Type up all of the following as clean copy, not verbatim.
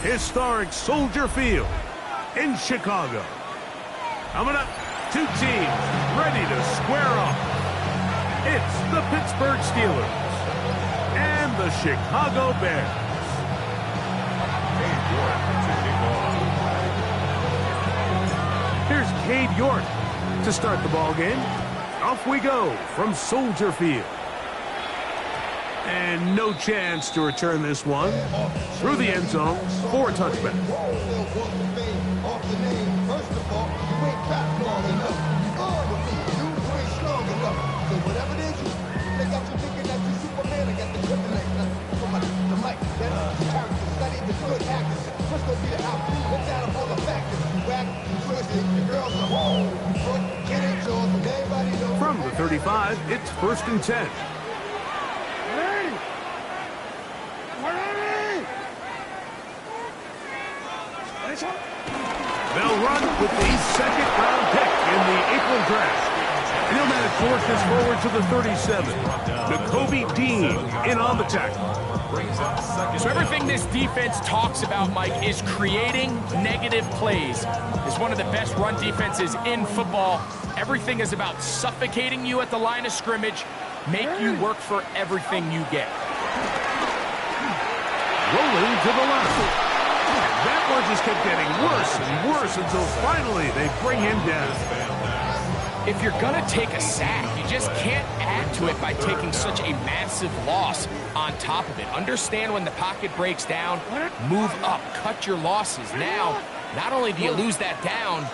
Historic Soldier Field in Chicago. Coming up, two teams ready to square off. It's the Pittsburgh Steelers and the Chicago Bears. Here's Cade York to start the ball game. Off we go from Soldier Field. And no chance to return this one. Through the end zone for a touchback. From the 35, it's 1st and 10. They'll run with the 2nd-round pick in the April draft. And he'll manage to work this forward to the 37. Nakobe Dean in on the tackle. So everything this defense talks about, Mike, is creating negative plays. It's one of the best run defenses in football. Everything is about suffocating you at the line of scrimmage, make you work for everything you get. Rolling to the left. That one just kept getting worse and worse until finally they bring him down. If you're going to take a sack, you just can't add to it by taking such a massive loss on top of it. Understand when the pocket breaks down, move up, cut your losses. Now, not only do you lose that down,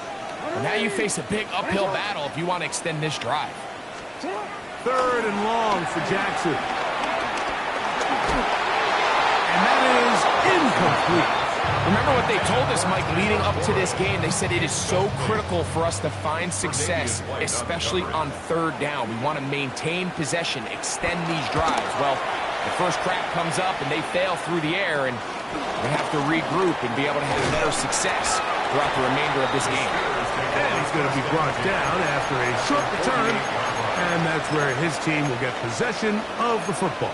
but now you face a big uphill battle if you want to extend this drive. 3rd and long for Jackson. And that is incomplete. Remember what they told us, Mike, leading up to this game. They said it is so critical for us to find success, especially on 3rd down. We want to maintain possession, extend these drives. Well, the first crack comes up and they fail through the air, and we have to regroup and be able to have better success throughout the remainder of this game. And he's going to be brought down after a short return, and that's where his team will get possession of the football.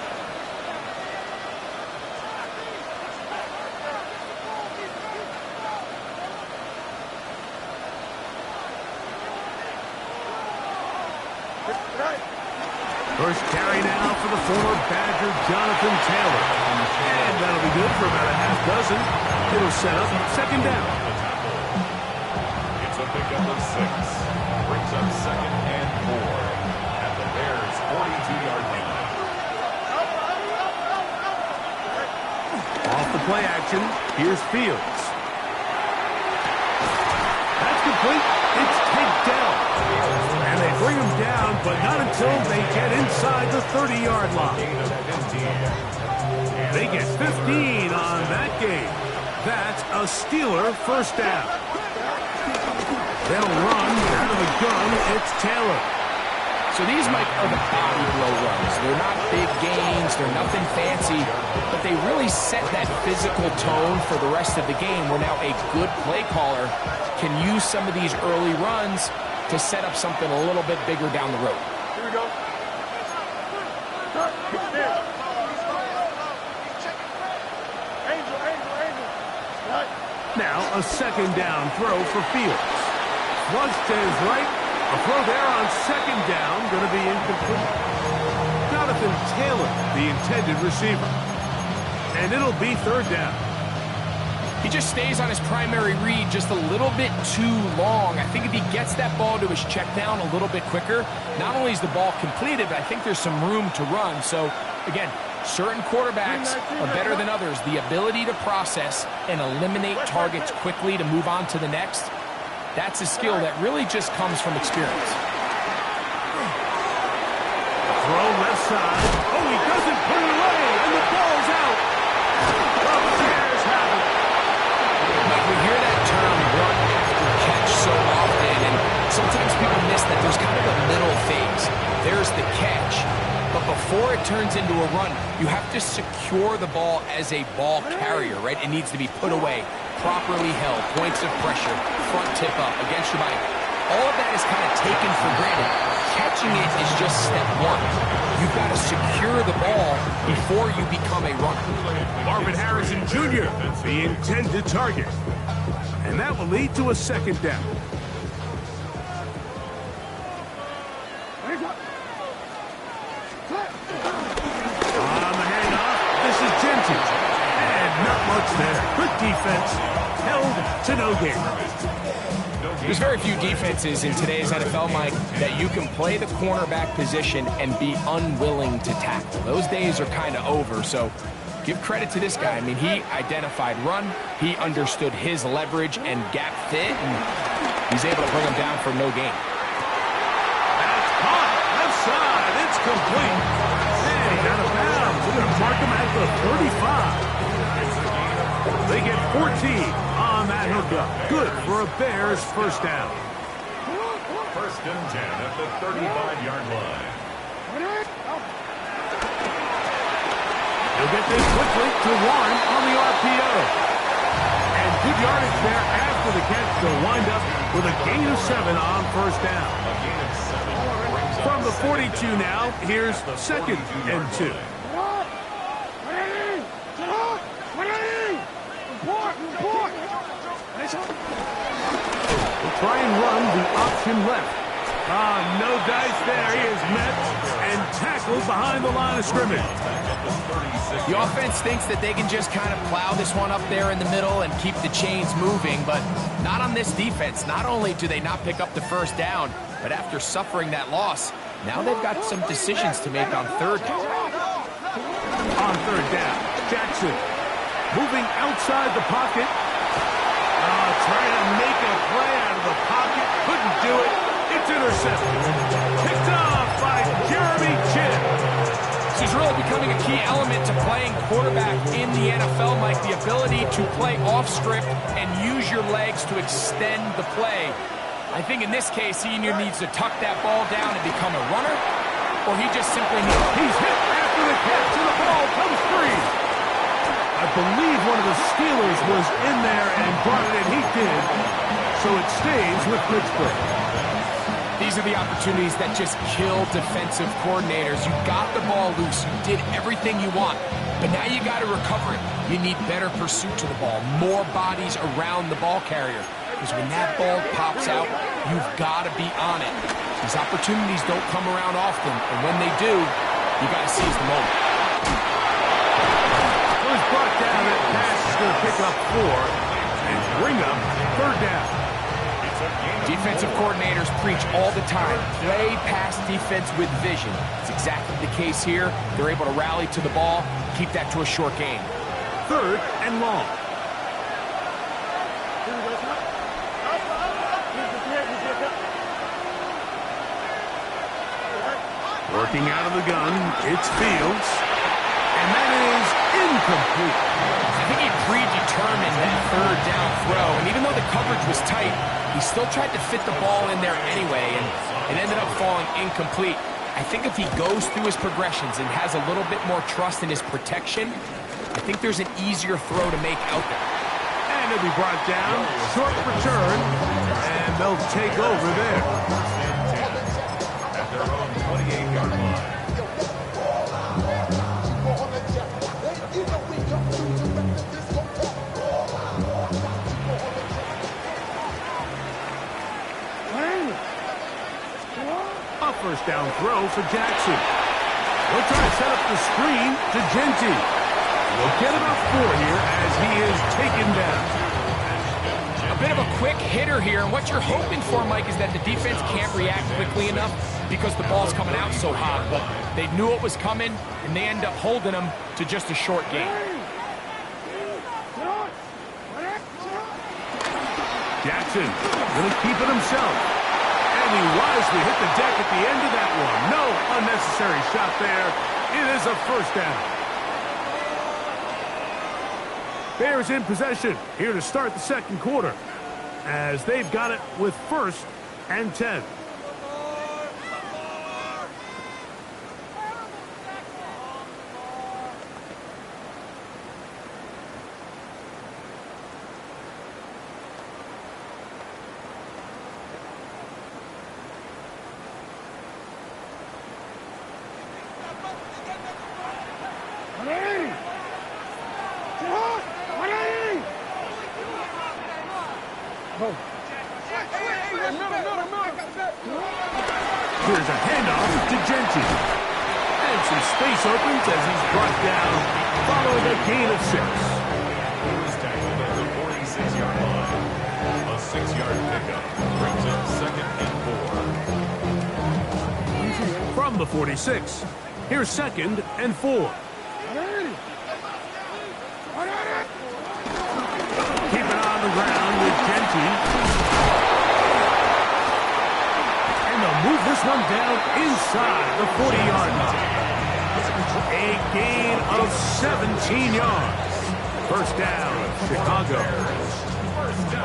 First carry now for the former Badger, Jonathan Taylor. And that'll be good for about a half dozen. It'll set up 2nd down. It's a pickup of 6. Brings up 2nd and 4 at the Bears' 42-yard line. Off the play action, here's Fields. That's complete. It's taken down. And they bring him down, but not until they get inside the 30-yard line. They get 15 on that game. That's a Steeler 1st down. They'll run out of the gun. It's Taylor. So these, Mike, are the body blow runs. They're not big gains. They're nothing fancy. But they really set that physical tone for the rest of the game where now a good play caller can use some of these early runs to set up something a little bit bigger down the road. Here we go. Now a 2nd down throw for Fields. Once to his right. A throw there on 2nd down. Going to be incomplete. Jonathan Taylor, the intended receiver. And it'll be 3rd down. He just stays on his primary read just a little bit too long. I think if he gets that ball to his check down a little bit quicker, not only is the ball completed, but I think there's some room to run. So, again, certain quarterbacks are better than others. The ability to process and eliminate targets quickly to move on to the next, that's a skill that really just comes from experience. Throw left side. Oh, he doesn't put it away, and the ball's out. Bears have it. Mike, we hear that term run after catch so often, and sometimes people miss that there's kind of a middle phase. There's the catch, but before it turns into a run, you have to secure the ball as a ball carrier, right? It needs to be put away, properly held, points of pressure, front tip up against your body. all of that is kind of taken for granted. Catching it is just step one. You've got to secure the ball before you become a runner. Marvin Harrison Jr., the intended target. And that will lead to a second down. On the handoff, this is Genty. And not much there. Good defense. Held to no gain. There's very few defenses in today's NFL, Mike, that you can play the cornerback position and be unwilling to tackle. Those days are kind of over, so give credit to this guy. I mean, he identified run, he understood his leverage and gap fit, and he's able to bring him down for no gain. That's caught. Left side. It's complete. And he's out of bounds. We're going to mark him at the 35. They get 14 on that hookup. Good for a Bears first down. First and 10 at the 35-yard line. He'll get this quickly to Warren on the RPO. And good yardage there after the catch. They'll wind up with a gain of 7 on first down. A gain of 7 brings From the up 42 now, here's second and 2. We'll try and run the option left. No dice there. He is met and tackled behind the line of scrimmage. The offense thinks that they can just kind of plow this one up there in the middle and keep the chains moving, but not on this defense. Not only do they not pick up the first down, but after suffering that loss, now they've got some decisions to make on third down. On third down, Jackson moving outside the pocket. Trying to make a play out of the pocket. Couldn't do it. It's intercepted. Picked off by Jeremy Chinn. This is really becoming a key element to playing quarterback in the NFL, Mike. The ability to play off script and use your legs to extend the play. I think in this case, he either needs to tuck that ball down and become a runner, or he just simply needs... He's hit after the catch, and the ball comes free. I believe one of the Steelers was in there and brought it in. He did. So it stays with Pittsburgh. These are the opportunities that just kill defensive coordinators. You got the ball loose. You did everything you want. But now you got to recover it. You need better pursuit to the ball. More bodies around the ball carrier. Because when that ball pops out, you've got to be on it. These opportunities don't come around often. And when they do, you got to seize the moment. Was brought down. That pass is going to pick up 4 and bring up third down. Defensive coordinators preach all the time, play pass defense with vision. It's exactly the case here. They're able to rally to the ball, keep that to a short game. Third and long. Working out of the gun, it's Fields. And that is incomplete. I think he predetermined that third down throw, and even though the coverage was tight, he still tried to fit the ball in there anyway, and it ended up falling incomplete. I think if he goes through his progressions and has a little bit more trust in his protection, I think there's an easier throw to make out there. And he'll be brought down, short return, and they'll take over there. at their own 28-yard line. A first down throw for Jackson. We'll try to set up the screen to Genty. We'll get about 4 here as he is taken down. A bit of a quick hitter here, and what you're hoping for, Mike, is that the defense can't react quickly enough because the ball's coming out so hot. But they knew it was coming, and they end up holding him to just a short gain. Jackson will keep it himself. And he wisely hit the deck at the end of that one. No unnecessary shot there. It is a first down. Bears in possession here to start the second quarter as they've got it with 1st and 10. Here's a handoff to Gentry. And some space opens as he's brought down, following a gain of 6. He was tackled at the 46-yard line. A 6-yard pickup brings up 2nd and 4. From the 46, here's 2nd and 4. Keep it on the ground with Gentry. And they'll move this one down inside the 40-yard line. A gain of 17 yards. First down, Chicago.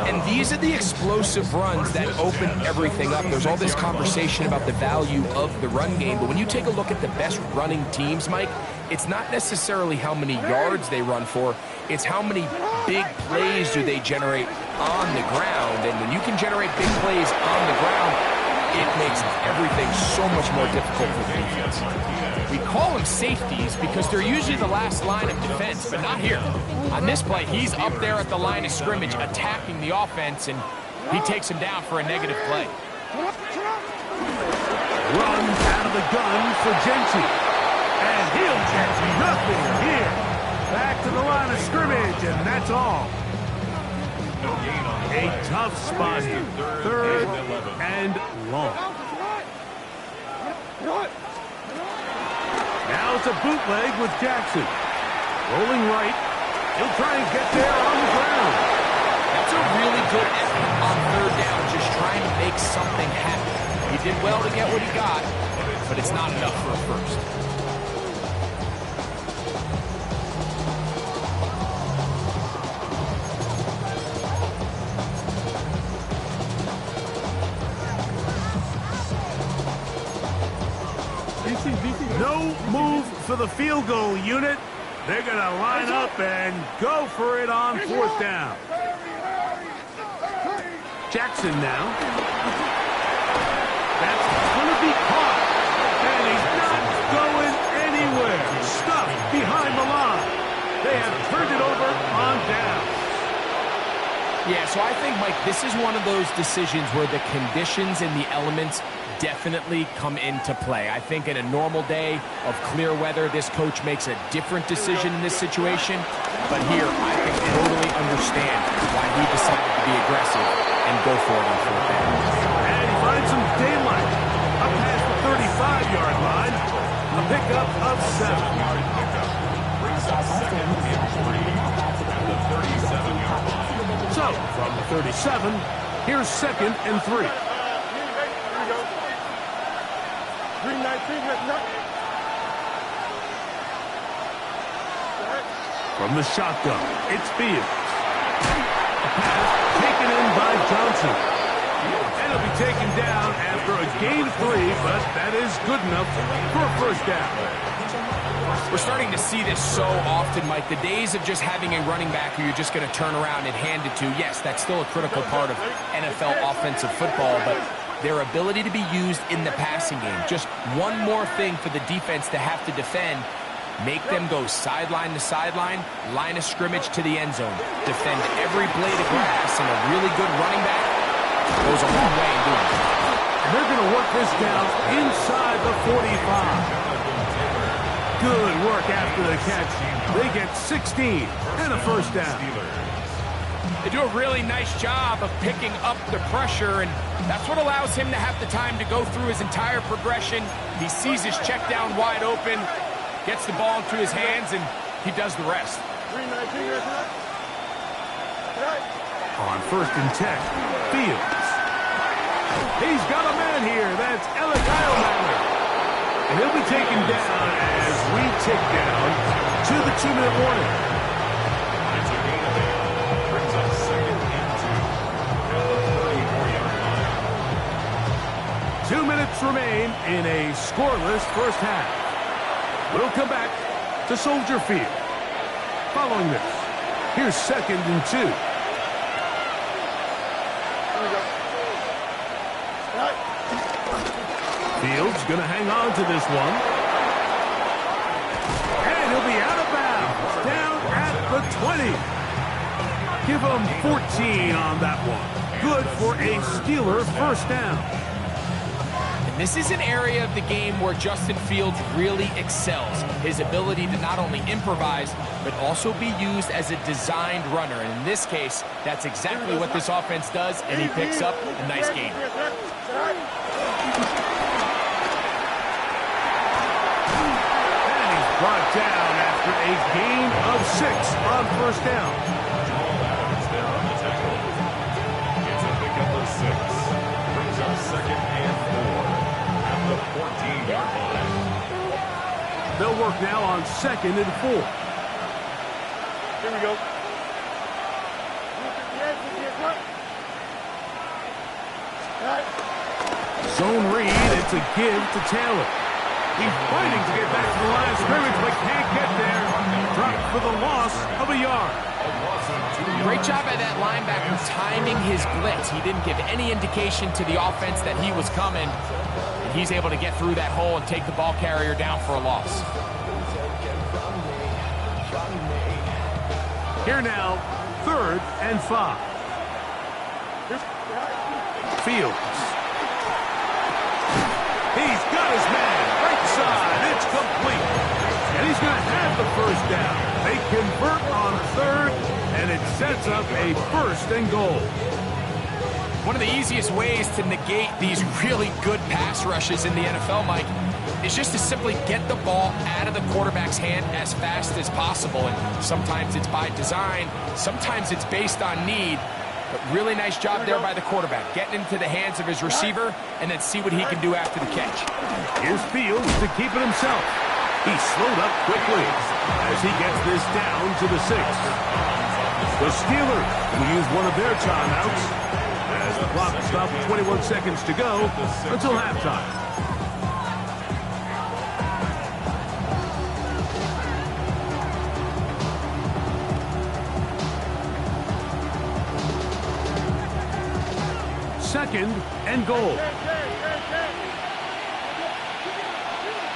And these are the explosive runs that open everything up. There's all this conversation about the value of the run game, but when you take a look at the best running teams, Mike, it's not necessarily how many yards they run for, it's how many big plays do they generate on the ground. And when you can generate big plays on the ground, it makes everything so much more difficult for the defense. We call them safeties because they're usually the last line of defense, but not here. On this play, he's up there at the line of scrimmage attacking the offense, and he takes him down for a negative play. Runs out of the gun for Gentry. And he'll get nothing here. Back to the line of scrimmage, and that's all. A tough spot here. 3rd and long. Now it's a bootleg with Jackson. Rolling right. He'll try and get there on the ground. That's a really good effort on 3rd down, just trying to make something happen. He did well to get what he got, but it's not enough for a first. No move for the field goal unit. They're going to line up and go for it on 4th down. Jackson now. That's going to be caught. And he's not going anywhere. Stuffed behind the line. They have turned it over on down. Yeah, so I think, Mike, this is one of those decisions where the conditions and the elements definitely come into play. I think in a normal day of clear weather, this coach makes a different decision in this situation. But here, I can totally understand why he decided to be aggressive and go for it on 4th down. And he finds some daylight up past the 35-yard line. A pickup of 7. Brings up 2nd and 3 at the 37-yard line. So, from the 37, here's 2nd and 3. From the shotgun, it's Fields. A pass taken in by Johnson. And it'll be taken down after a gain of 3, but that is good enough for a first down. We're starting to see this so often, Mike. The days of just having a running back who you're just going to turn around and hand it to, yes, that's still a critical part of NFL offensive football, but their ability to be used in the passing game. Just one more thing for the defense to have to defend. Make them go sideline to sideline, line of scrimmage to the end zone. Defend every blade of grass, and a really good running back goes a long way in doing it. They're going to work this down inside the 45. Good work after the catch. They get 16 and a first down. They do a really nice job of picking up the pressure, and that's what allows him to have the time to go through his entire progression. He sees his check down wide open, gets the ball into his hands, and he does the rest. On 1st and 10, Fields. He's got a man here. That's Alec Eilmatter. And he'll be taken down as we tick down to the 2-minute warning. It's a gain of 8. Brings up 2nd and 2 at the 34-yard line. 2 minutes remain in a scoreless first half. We'll come back to Soldier Field. Following this, here's 2nd and 2. Fields going to hang on to this one. And he'll be out of bounds. Down at the 20. Give him 14 on that one. good for a Steeler first down. And this is an area of the game where Justin Fields really excels. His ability to not only improvise, but also be used as a designed runner. And in this case, that's exactly what this offense does, and he picks up a nice gain. And he's brought down after a gain of 6 on first down. Jamal Adams there on the tackle. It's a pickup of 6. Brings up second and 4 at the 14-yard line. They'll work now on 2nd and 4. Here we go. Zone read, it's a give to Taylor. He's fighting to get back to the line of scrimmage, but can't get there. Dropped for the loss of a yard. Great job by that linebacker timing his blitz. He didn't give any indication to the offense that he was coming. And he's able to get through that hole and take the ball carrier down for a loss. Here now, 3rd and 5. Fields. He's got his man. Right side. It's complete. And he's going to have the first down. They convert on 3rd, and it sets up a 1st and goal. One of the easiest ways to negate these really good pass rushes in the NFL, Mike, is just to simply get the ball out of the quarterback's hand as fast as possible. And sometimes it's by design, sometimes it's based on need. But really nice job there by the quarterback, getting into the hands of his receiver and then see what he can do after the catch. Here's Fields to keep it himself. He slowed up quickly as he gets this down to the 6th. The Steelers will use one of their timeouts as the clock stops 21 seconds to go until halftime. Second and goal.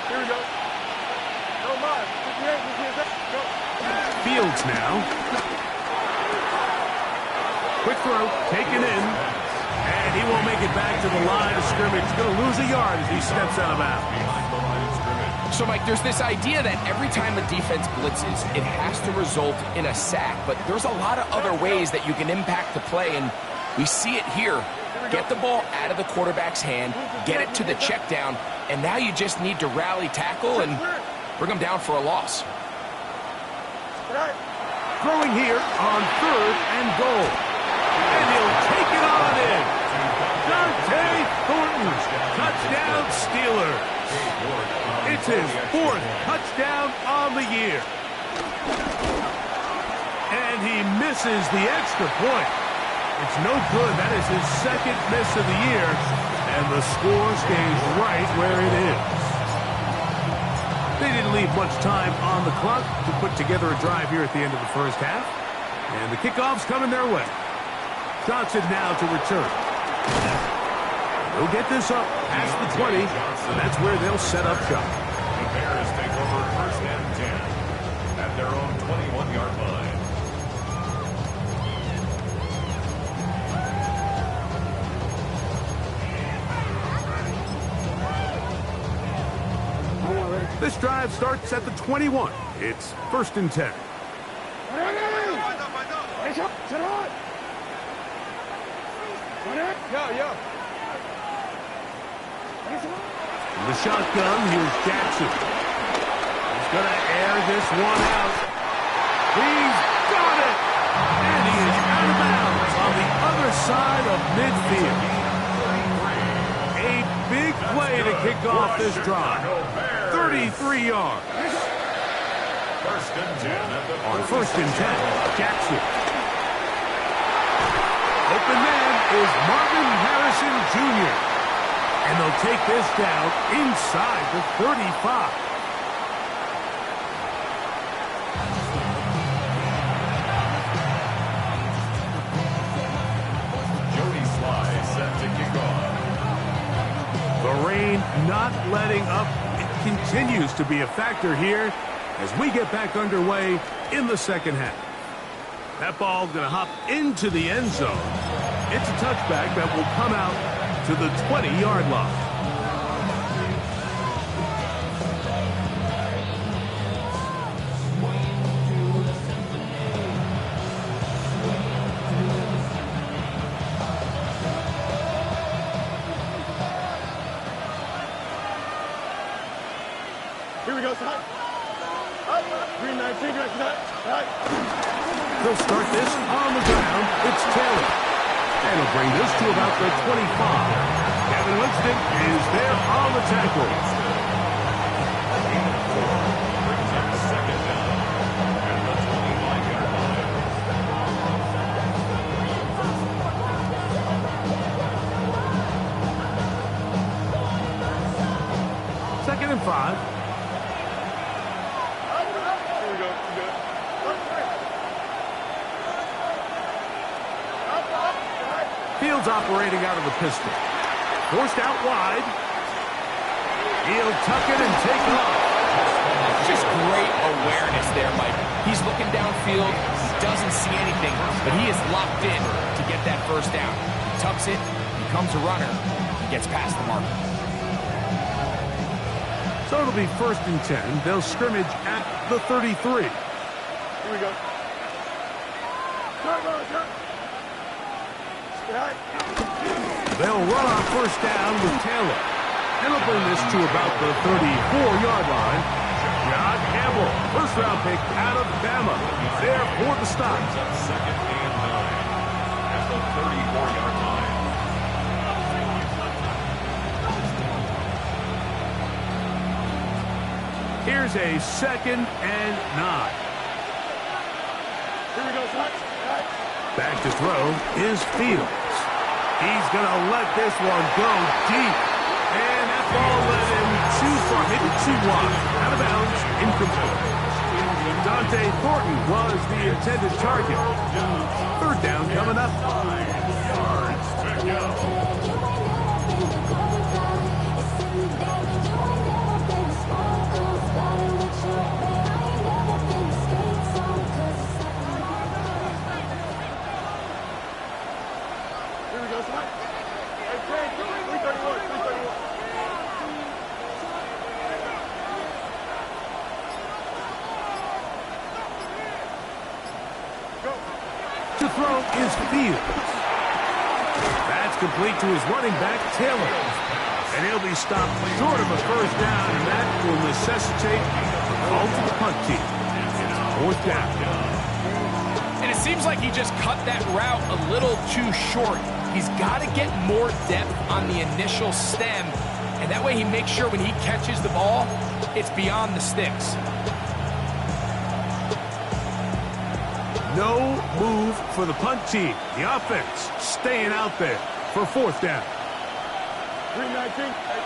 Here we go. No mind. Go. Fields now. Quick throw, taken in. And he won't make it back to the line of scrimmage. He's going to lose a yard as he steps out of bounds. Behind the line of scrimmage. So, Mike, there's this idea that every time a defense blitzes, it has to result in a sack. But there's a lot of other ways that you can impact the play, and we see it here. Get the ball out of the quarterback's hand, get it to the check down, and now you just need to rally tackle and bring them down for a loss. Throwing here on 3rd and goal. And he'll take it on in. Dante Thornton, touchdown Steelers. It's his 4th touchdown on the year. And he misses the extra point. It's no good. That is his 2nd miss of the year. And the score stays right where it is. They didn't leave much time on the clock to put together a drive here at the end of the first half. And the kickoff's coming their way. Johnson now to return. They'll get this up past the 20, and that's where they'll set up shop. The Bears take over 1st and 10 at their own 21-yard line. This drive starts at the 21. It's 1st and 10. The shotgun, here's Jackson. He's going to air this one out. He's got it! And he is out of bounds on the other side of midfield. A big play to kick off this drive. 33 yards. 1st and 10 at the On 1st and 10, Jackson. Open man is Marvin Harrison Jr. And they'll take this down inside the 35. Jody Sly set to kick off. The rain not letting up. It continues to be a factor here as we get back underway in the second half. That ball's going to hop into the end zone. It's a touchback that will come out to the 20-yard line. Here we go, son. Green 19, direction up. They'll start this on the ground. It's Taylor. And he'll bring this to about the 25. Kevin Winston is there on the tackle. Brings up second down at the 25-yard line. Second and 5. Here we go. Good. Fields operating out of the pistol. Forced out wide. He'll tuck it and take off. Just great awareness there, Mike. He's looking downfield. He doesn't see anything, but he is locked in to get that first down. He tucks it, becomes a runner, he gets past the marker. So it'll be first and 10. They'll scrimmage at the 33. Here we go. They'll run on first down with Taylor. And they'll bring this to about the 34-yard line. John Campbell, first-round pick out of Bama. There for the stop. Brings up second and 9 at the 34-yard line. Here's a second and 9. Here we go, son. Back to throw is Fields. He's going to let this one go deep. And that ball led him too far, maybe too wide. Out of bounds, incomplete. Dante Thornton was the intended target. Third down coming up. 5 yards to go. Here we go, son. Hey, 331. 331. Go. To throw is Fields. That's complete to his running back, Taylor. And he'll be stopped short of a first down, and that will necessitate a call to the punt team. Fourth down. And it seems like he just cut that route a little too short. He's got to get more depth on the initial stem, and that way he makes sure when he catches the ball, it's beyond the sticks. No move for the punt team. The offense staying out there for fourth down. 319. Hey,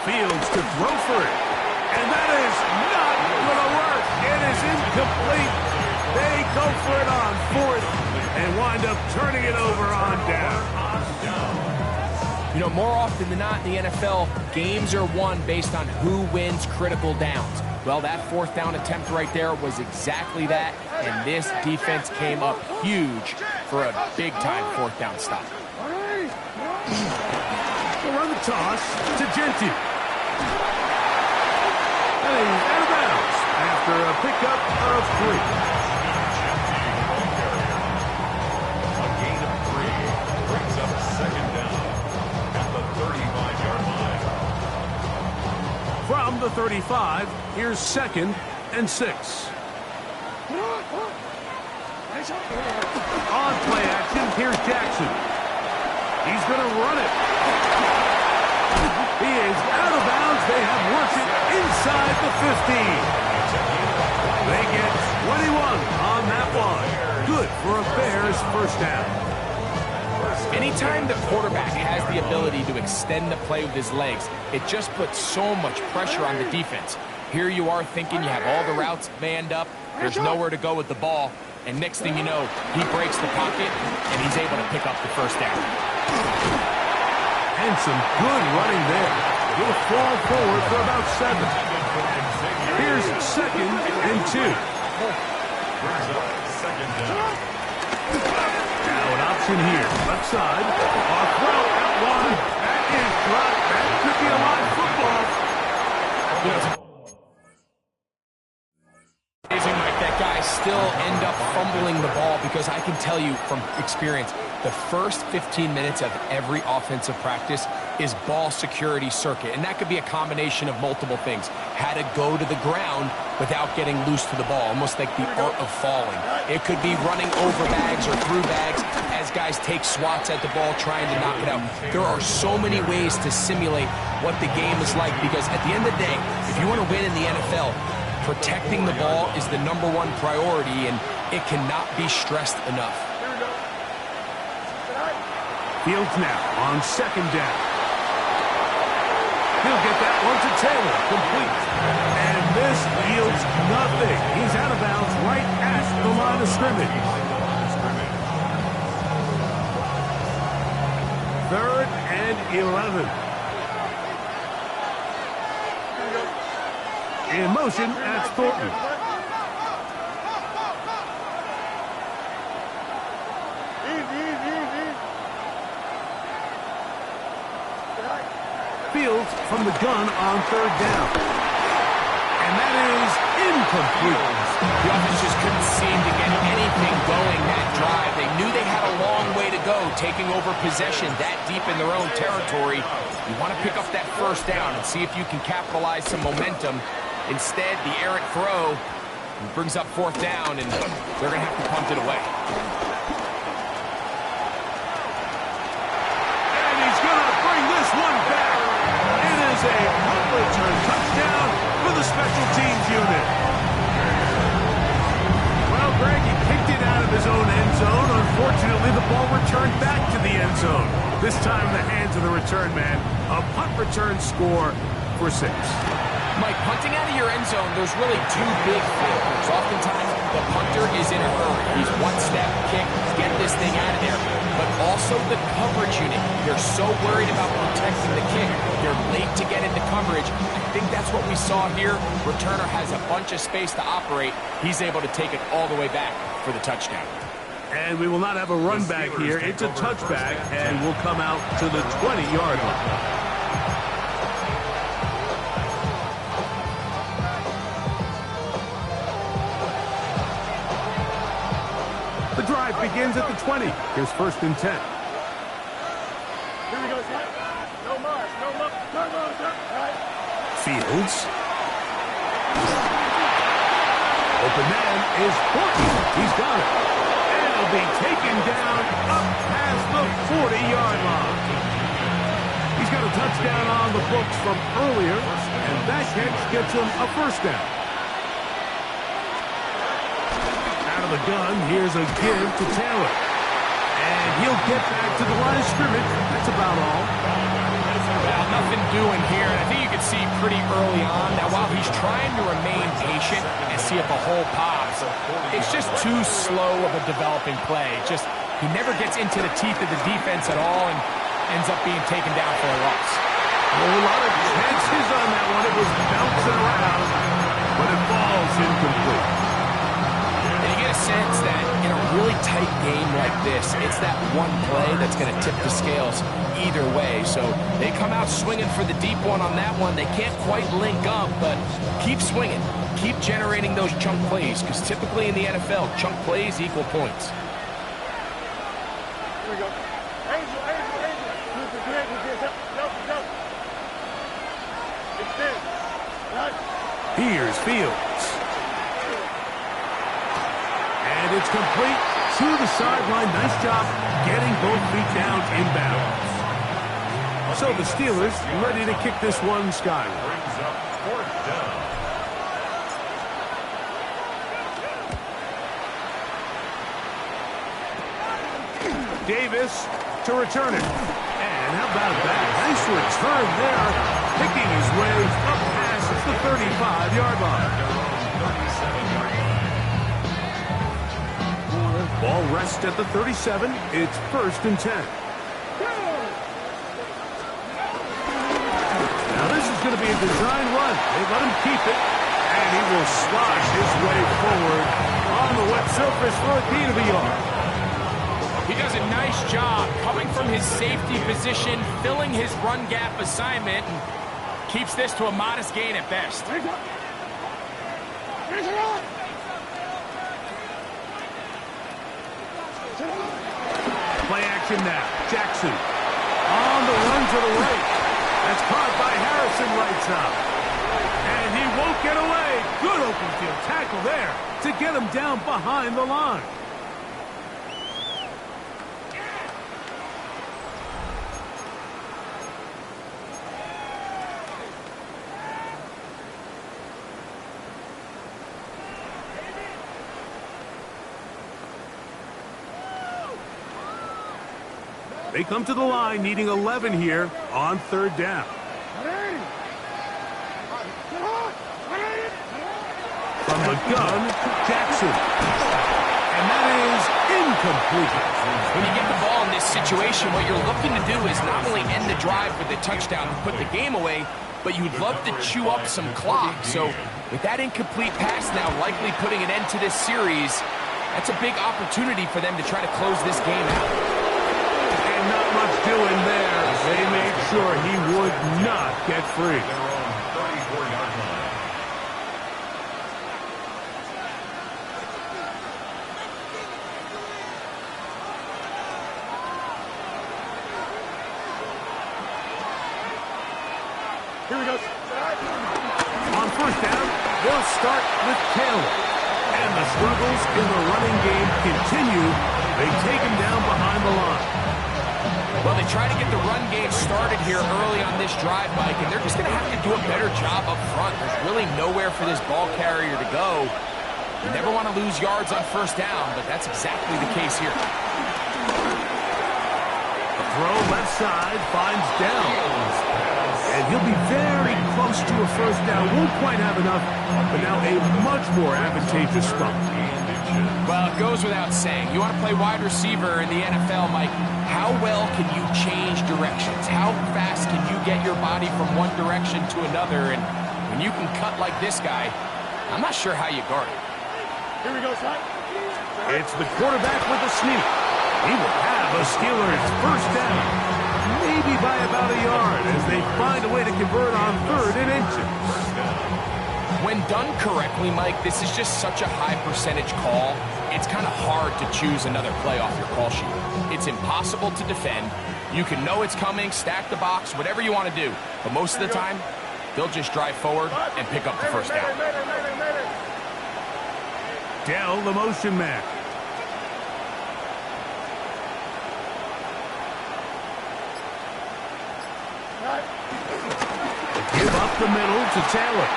Fields to throw for it. And that is not going to work. It is incomplete. They go for it on fourth and wind up turning it over on down. You know, more often than not in the NFL, games are won based on who wins critical downs. Well, that fourth down attempt right there was exactly that, and this defense came up huge for a big-time fourth down stop. They'll run the toss to Genty. And he's out of bounds after a pickup of 3. A gain of 3 brings up second down at the 35-yard line. From the 35, here's second and 6. On play action, here's Jackson. He's going to run it. He is out of bounds. They have worked it inside the 15. They get 21 on that one. Good for a Bears first down. Anytime the quarterback has the ability to extend the play with his legs, it just puts so much pressure on the defense. Here you are thinking you have all the routes manned up, there's nowhere to go with the ball, and next thing you know, he breaks the pocket, and he's able to pick up the first down. And some good running there. He'll fall forward for about 7. Here's second and 2. Brings up second down. Now an option here. Left side. Off route at one. That is dropped. That could be a live football. Amazing, Mike, that guy still end up fumbling the ball because I can tell you from experience, the first 15 minutes of every offensive practice is ball security circuit, and that could be a combination of multiple things. How to go to the ground without getting loose to the ball, almost like the art of falling. It could be running over bags or through bags as guys take swats at the ball trying to knock it out. There are so many ways to simulate what the game is like because at the end of the day, if you want to win in the NFL, protecting the ball is the #1 priority, and it cannot be stressed enough. Fields now on second down. He'll get that one to Taylor, complete. And this yields nothing. He's out of bounds right at the line of scrimmage. 3rd and 11. In motion, that's Thornton. Fields from the gun on 3rd down. And that is incomplete. The offense just couldn't seem to get anything going that drive. They knew they had a long way to go, taking over possession that deep in their own territory. You want to pick up that 1st down and see if you can capitalize some momentum. Instead, the errant throw brings up 4th down, and they're going to have to punt it away. And he's going to bring this one back. It is a punt return touchdown for the special teams unit. Well, Greg, he picked it out of his own end zone. Unfortunately, the ball returned back to the end zone. This time, the hands of the return man. A punt return score for 6. Mike, punting out of your end zone, there's really 2 big failures. Oftentimes, the punter is in a hurry. He's one step, kick, get this thing out of there. But also the coverage unit. They're so worried about protecting the kick. They're late to get into coverage. I think that's what we saw here. Returner has a bunch of space to operate. He's able to take it all the way back for the touchdown. And we will not have a run back here. It's a touchback, and we'll come out to the 20-yard line. The drive begins at the 20. Here's 1st and 10. Here we go, Zach. No more. Turn on. Fields. Open man is Thornton. He's got it. And it'll be taken down up past the 40-yard line. He's got a touchdown on the books from earlier, and that catch gets him a 1st down. Of the gun, here's a give to Taylor. And he'll get back to the line of scrimmage. That's about all. Well, nothing doing here. And I think you can see pretty early on that while he's trying to remain patient and see if a hole pops, it's just too slow of a developing play. He never gets into the teeth of the defense at all and ends up being taken down for a loss. A lot of chances on that one. It was bouncing around, but it falls incomplete. Sense that in a really tight game like this, it's that one play that's going to tip the scales either way. So they come out swinging for the deep one on that one. They can't quite link up, but keep swinging. Keep generating those chunk plays, because typically in the NFL, chunk plays equal points. Here we go. Angel. Jump. Extend. Right. Here's Fields. And it's complete to the sideline. Nice job getting both feet down inbounds. So the Steelers ready to kick this one skyward. Brings up 4th down. Davis to return it. And how about that? Nice return there. Picking his way up past the 35-yard line. Ball rests at the 37. It's 1st and 10. Now this is going to be a design run. They let him keep it, and he will slosh his way forward on the wet surface for a gain of a yard. He does a nice job coming from his safety position, filling his run gap assignment, and keeps this to a modest gain at best. Play action now. Jackson on the run to the right. That's caught by Harrison right side. And he won't get away. Good open field tackle there to get him down behind the line. They come to the line needing 11 here on third down. From the gun, Jackson. And that is incomplete. When you get the ball in this situation, what you're looking to do is not only end the drive with a touchdown to put the game away, but you'd love to chew up some clock. So with that incomplete pass now likely putting an end to this series, that's a big opportunity for them to try to close this game out. Not much doing there. They made sure he would not get free. Their own 34-yard line. Here we go. On first down, they'll start with Taylor. And the struggles in the running game continue. They take him down behind the line. Well, they try to get the run game started here early on this drive, Mike, and they're just going to have to do a better job up front. There's really nowhere for this ball carrier to go. You never want to lose yards on first down, but that's exactly the case here. A throw left side finds Downs. And he'll be very close to a first down. Won't quite have enough, but now a much more advantageous spot. Well, it goes without saying. You want to play wide receiver in the NFL, Mike. How well can you change directions? How fast can you get your body from one direction to another? And when you can cut like this guy, I'm not sure how you guard it. Here we go, son. It's the quarterback with the sneak. He will have a Steelers first down. Maybe by about a yard as they find a way to convert on third and inches. When done correctly, Mike, this is just such a high percentage call. It's kind of hard to choose another play off your call sheet. It's impossible to defend. You can know it's coming, stack the box, whatever you want to do. But most of the time, they'll just drive forward and pick up the first down. Dell, the motion man. Give up the middle to Taylor.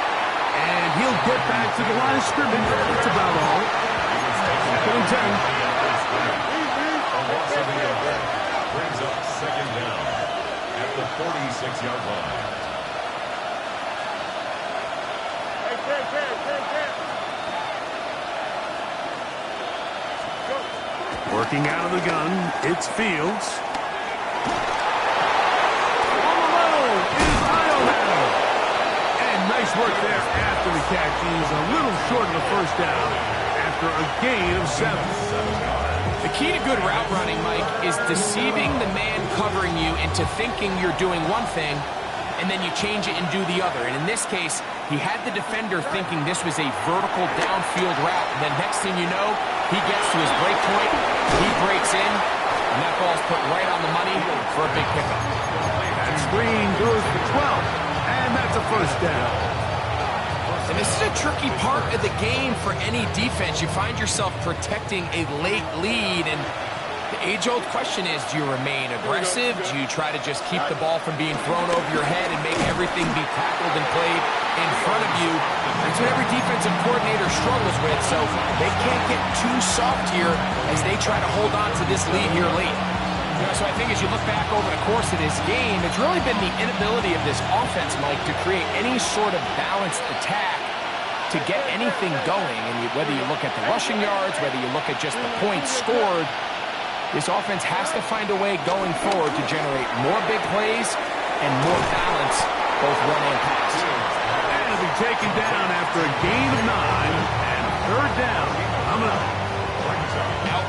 And he'll get back to the line of scrimmage. That's about all. Second and 10. Brings up second down at the 46-yard line. Working out of the gun, it's Fields. Nice work there after the catch. He's a little short of the first down after a gain of 7. The key to good route running, Mike, is deceiving the man covering you into thinking you're doing one thing, and then you change it and do the other. And in this case, he had the defender thinking this was a vertical downfield route. And then next thing you know, he gets to his break point, he breaks in, and that ball's put right on the money for a big pickup. That screen goes for 12. And that's a first down. And this is a tricky part of the game for any defense. You find yourself protecting a late lead, and the age-old question is, do you remain aggressive? Do you try to just keep the ball from being thrown over your head and make everything be tackled and played in front of you? That's what every defensive coordinator struggles with, so they can't get too soft here as they try to hold on to this lead here late. So I think as you look back over the course of this game, it's really been the inability of this offense, Mike, to create any sort of balanced attack to get anything going. And whether you look at the rushing yards, whether you look at just the points scored, this offense has to find a way going forward to generate more big plays and more balance, both run and pass. And it'll be taken down after a gain of 9 and a third down coming up.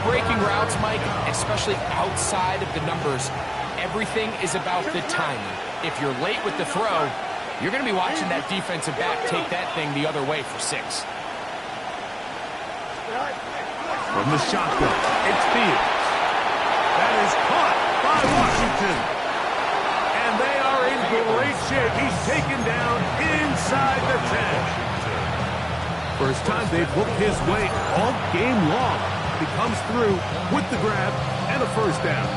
breaking routes, Mike, especially outside of the numbers, everything is about the timing. If you're late with the throw, you're going to be watching that defensive back take that thing the other way for 6. From the shotgun, it's Fields. That is caught by Washington. And they are in great shape. He's taken down inside the 10. First time they've looked his way all game long. He comes through with the grab and a first down.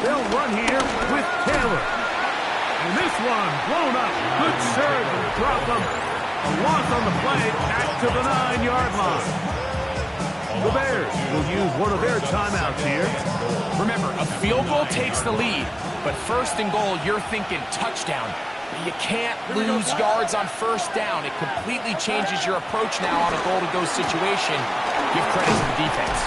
They'll run here with Taylor. And this one blown up. Good serve and drop them. A loss on the play back to the 9-yard line. The Bears will use one of their timeouts here. Remember, a field goal takes the lead, but first and goal, you're thinking touchdown. You can't lose yards on first down. It completely changes your approach now on a goal-to-go situation. Give credit to the defense.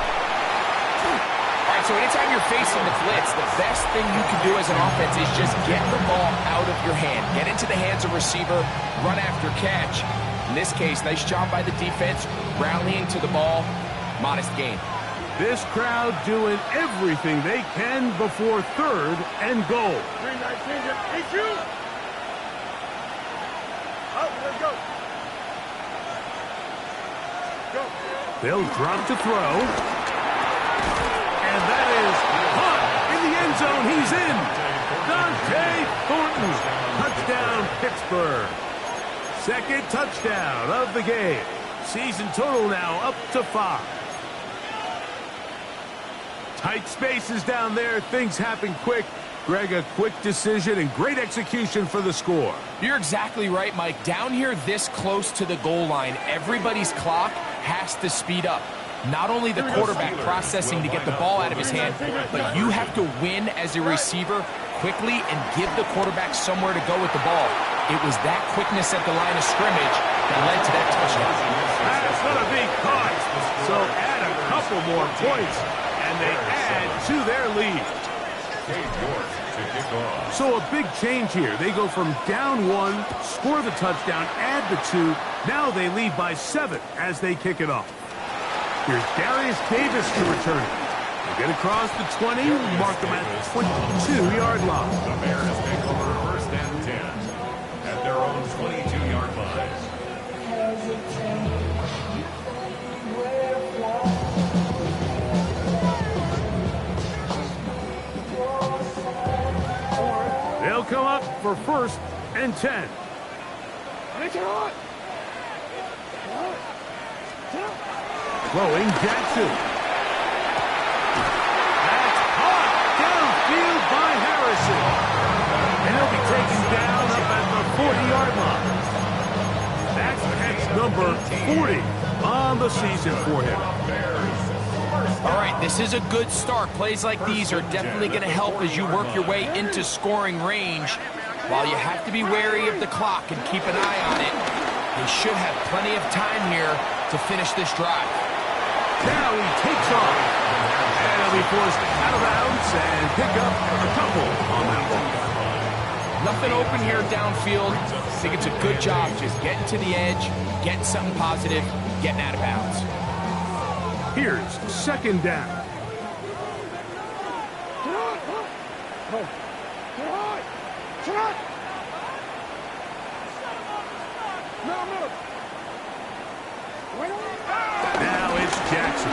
All right, so anytime you're facing the blitz, the best thing you can do as an offense is just get the ball out of your hand. Get into the hands of receiver, run after catch. In this case, nice job by the defense, rallying to the ball. Modest gain. This crowd doing everything they can before 3rd and goal. They'll drop to throw. And that is caught in the end zone. He's in. Dante Thornton. Touchdown, Pittsburgh. Second touchdown of the game. Season total now up to 5. Tight spaces down there. Things happen quick. Greg, a quick decision and great execution for the score. You're exactly right, Mike. Down here this close to the goal line, everybody's clock has to speed up. Not only the quarterback processing to get the ball out of his hand, but you have to win as a receiver quickly and give the quarterback somewhere to go with the ball. It was that quickness at the line of scrimmage that led to that touchdown. That's going to be caught. So add a couple more points, and they add to their lead. So a big change here. They go from down 1, score the touchdown, add the 2. Now they lead by 7 as they kick it off. Here's Darius Davis to return it. They get across the 20, mark them at the 22-yard line. The Bears take over 1st and 10 at their own 22-yard line. They'll come up for 1st and 10. Throwing Jackson. That's caught downfield by Harrison. And he'll be taken down up at the 40-yard line. That's number 40 on the season for him. All right, this is a good start. Plays like these are definitely going to help as you work your way into scoring range. While you have to be wary of the clock and keep an eye on it, they should have plenty of time here to finish this drive. Now he takes off. And he'll be forced out of bounds and pick up a couple on that one. Nothing open here downfield. I think it's a good job just getting to the edge, getting something positive, getting out of bounds. Here's 2nd down. Now it's Jackson.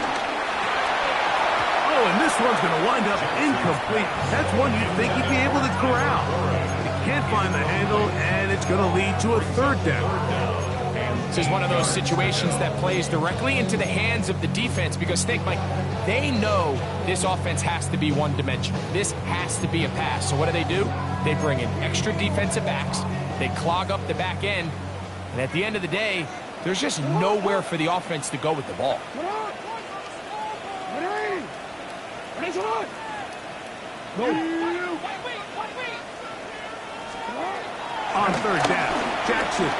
Oh, and this one's going to wind up incomplete. That's one you'd think he'd be able to corral. He can't find the handle, and it's going to lead to a 3rd down. This is one of those situations that plays directly into the hands of the defense because, think, Mike, they know this offense has to be one-dimensional. This has to be a pass. So what do? They bring in extra defensive backs. They clog up the back end. And at the end of the day, there's just nowhere for the offense to go with the ball. On 3rd down, Jackson.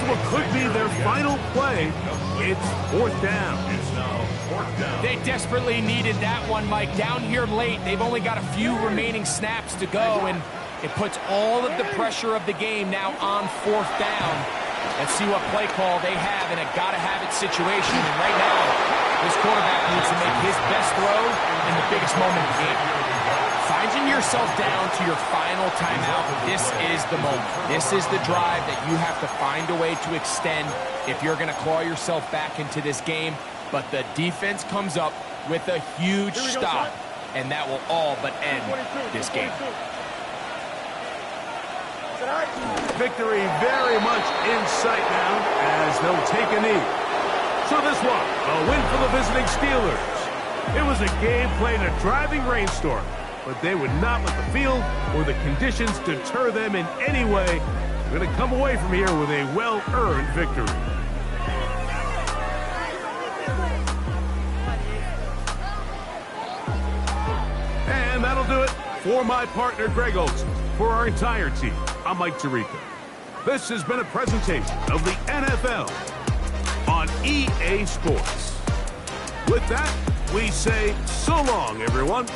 what could be their final play. It's fourth down. It's now fourth down. They desperately needed that one, Mike. Down here late, they've only got a few remaining snaps to go, and it puts all of the pressure of the game now on fourth down. Let's see what play call they have in a gotta-have-it situation. And right now, this quarterback needs to make his best throw in the biggest moment of the game. Finding yourself down to your final timeout, this is the moment. This is the drive that you have to find a way to extend if you're going to claw yourself back into this game. But the defense comes up with a huge stop, and that will all but end this game. Victory very much in sight now as they'll take a knee. So this one, a win for the visiting Steelers. It was a game played in a driving rainstorm, but they would not let the field or the conditions deter them in any way. They're going to come away from here with a well-earned victory. And that'll do it for my partner, Greg Olson. For our entire team, I'm Mike Tirico. This has been a presentation of the NFL on EA Sports. With that, we say so long, everyone.